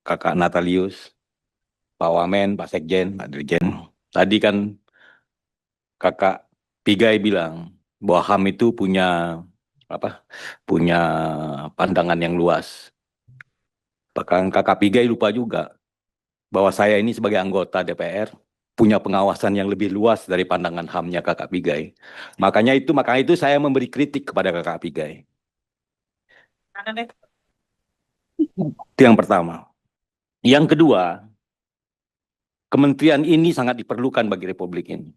Kakak Natalius, Pak Wamen, Pak Sekjen, Pak Dirjen. Tadi kan Kakak Pigai bilang bahwa HAM itu punya apa? Punya pandangan yang luas. Bahkan Kakak Pigai lupa juga bahwa saya ini sebagai anggota DPR punya pengawasan yang lebih luas dari pandangan HAM-nya Kakak Pigai. Makanya itu saya memberi kritik kepada Kakak Pigai. Itu yang pertama. Yang kedua, kementerian ini sangat diperlukan bagi Republik ini.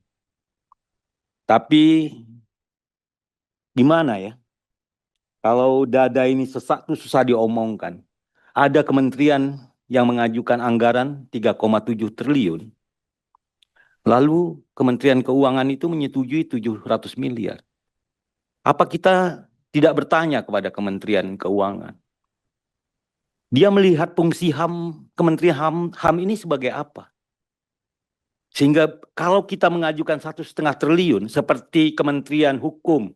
Tapi gimana ya? Kalau dada ini sesak tuh susah diomongkan. Ada kementerian yang mengajukan anggaran 3,7 triliun. Lalu Kementerian Keuangan itu menyetujui 700 miliar. Apa kita tidak bertanya kepada Kementerian Keuangan? Dia melihat fungsi Kementerian HAM ini sebagai apa? Sehingga kalau kita mengajukan 1,5 triliun, seperti Kementerian Hukum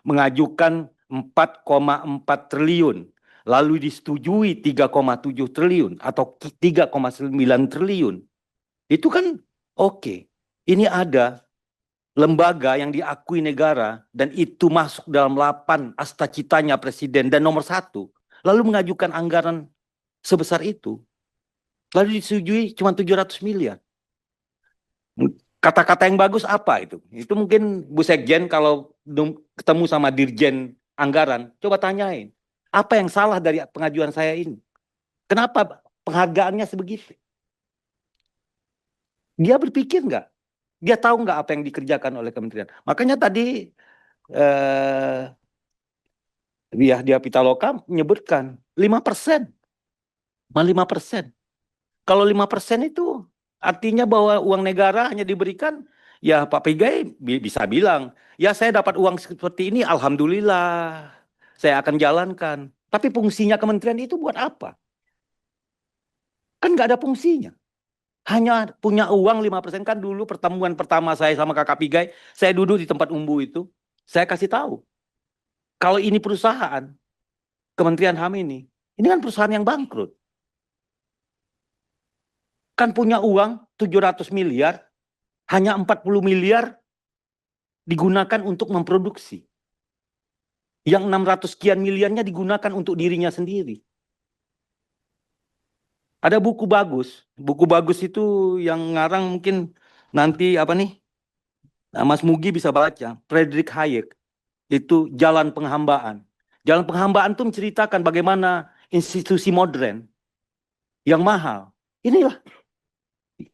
mengajukan 4,4 triliun, lalu disetujui 3,7 triliun atau 3,9 triliun, itu kan oke. Ini ada lembaga yang diakui negara dan itu masuk dalam 8 cita-citanya Presiden dan nomor 1, lalu mengajukan anggaran sebesar itu, lalu disetujui cuma 700 miliar. Kata-kata yang bagus apa itu? Itu mungkin Bu Sekjen kalau ketemu sama Dirjen Anggaran, coba tanyain. Apa yang salah dari pengajuan saya ini? Kenapa penghargaannya sebegitu? Dia berpikir nggak? Dia tahu nggak apa yang dikerjakan oleh kementerian? Makanya tadi dia Pitaloka menyebutkan 5%. 5%. Kalau 5% itu artinya bahwa uang negara hanya diberikan, ya Pak Pigai bisa bilang, ya saya dapat uang seperti ini, alhamdulillah, saya akan jalankan. Tapi fungsinya kementerian itu buat apa? Kan nggak ada fungsinya. Hanya punya uang 5%. Kan dulu pertemuan pertama saya sama Kakak Pigai, saya duduk di tempat umbu itu, saya kasih tahu. Kalau ini perusahaan, Kementerian HAM ini kan perusahaan yang bangkrut. Kan punya uang 700 miliar, hanya 40 miliar digunakan untuk memproduksi. Yang 600 sekian miliarnya digunakan untuk dirinya sendiri. Ada buku bagus. Buku bagus itu yang ngarang mungkin nanti apa nih? Mas Mugi bisa baca. Friedrich Hayek. Itu Jalan Penghambaan. Jalan Penghambaan itu menceritakan bagaimana institusi modern yang mahal. Inilah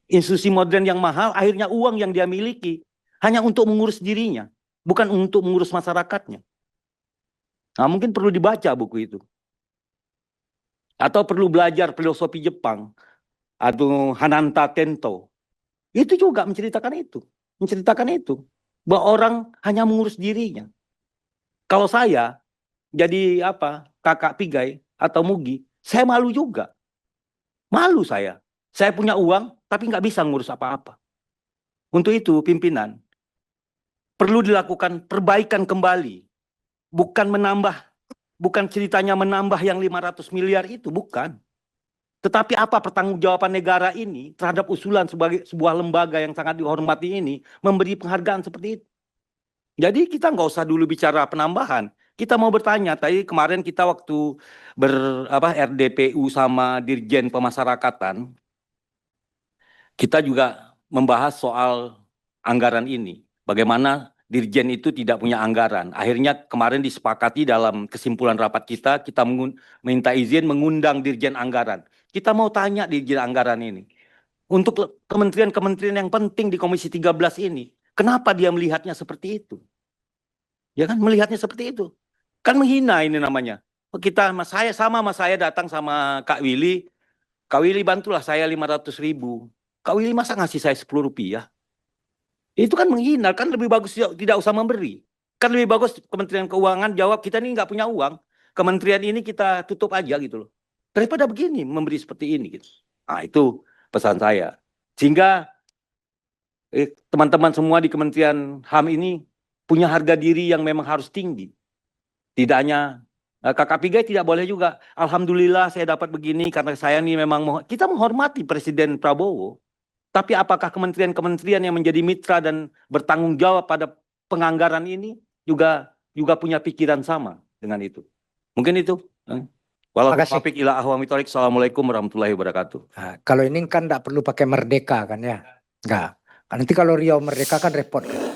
institusi modern yang mahal, akhirnya uang yang dia miliki hanya untuk mengurus dirinya, bukan untuk mengurus masyarakatnya. Nah, mungkin perlu dibaca buku itu. Atau perlu belajar filosofi Jepang atau Hananta Tento. Itu juga menceritakan itu. Bahwa orang hanya mengurus dirinya. Kalau saya jadi kakak Pigai atau Mugi, saya malu juga. Malu saya. Saya punya uang tapi nggak bisa ngurus apa-apa. Untuk itu pimpinan perlu dilakukan perbaikan kembali. Bukan ceritanya menambah yang 500 miliar itu, bukan. Tetapi apa pertanggungjawaban negara ini terhadap usulan sebagai sebuah lembaga yang sangat dihormati ini memberi penghargaan seperti itu. Jadi kita nggak usah dulu bicara penambahan. Kita mau bertanya, tadi kemarin kita waktu RDPU sama Dirjen Pemasyarakatan, kita juga membahas soal anggaran ini. Bagaimana Dirjen itu tidak punya anggaran. Akhirnya kemarin disepakati dalam kesimpulan rapat kita minta izin mengundang Dirjen Anggaran. Kita mau tanya Dirjen Anggaran ini. Untuk kementerian-kementerian yang penting di Komisi 13 ini, kenapa dia melihatnya seperti itu? Ya kan, melihatnya seperti itu. Kan menghina ini namanya. Saya datang sama Kak Willy. Kak Willy bantulah saya 500.000. Kak Willy masa ngasih saya 10 rupiah? Itu kan menghina, kan lebih bagus tidak usah memberi. Kan lebih bagus Kementerian Keuangan jawab, kita ini nggak punya uang. Kementerian ini kita tutup aja gitu loh. Daripada begini, memberi seperti ini gitu. Nah, itu pesan saya. Sehingga teman-teman semua di Kementerian HAM ini punya harga diri yang memang harus tinggi. Tidak hanya Kakak Pigai tidak boleh juga. Alhamdulillah saya dapat begini karena saya nih memang kita menghormati Presiden Prabowo. Tapi apakah kementerian-kementerian yang menjadi mitra dan bertanggung jawab pada penganggaran ini juga punya pikiran sama dengan itu? Mungkin itu. Waalaikumsalam warahmatullahi wabarakatuh. Assalamualaikum warahmatullahi wabarakatuh. Nah, kalau ini kan tidak perlu pakai merdeka kan ya? Enggak. Nanti kalau Riau merdeka kan repot kan?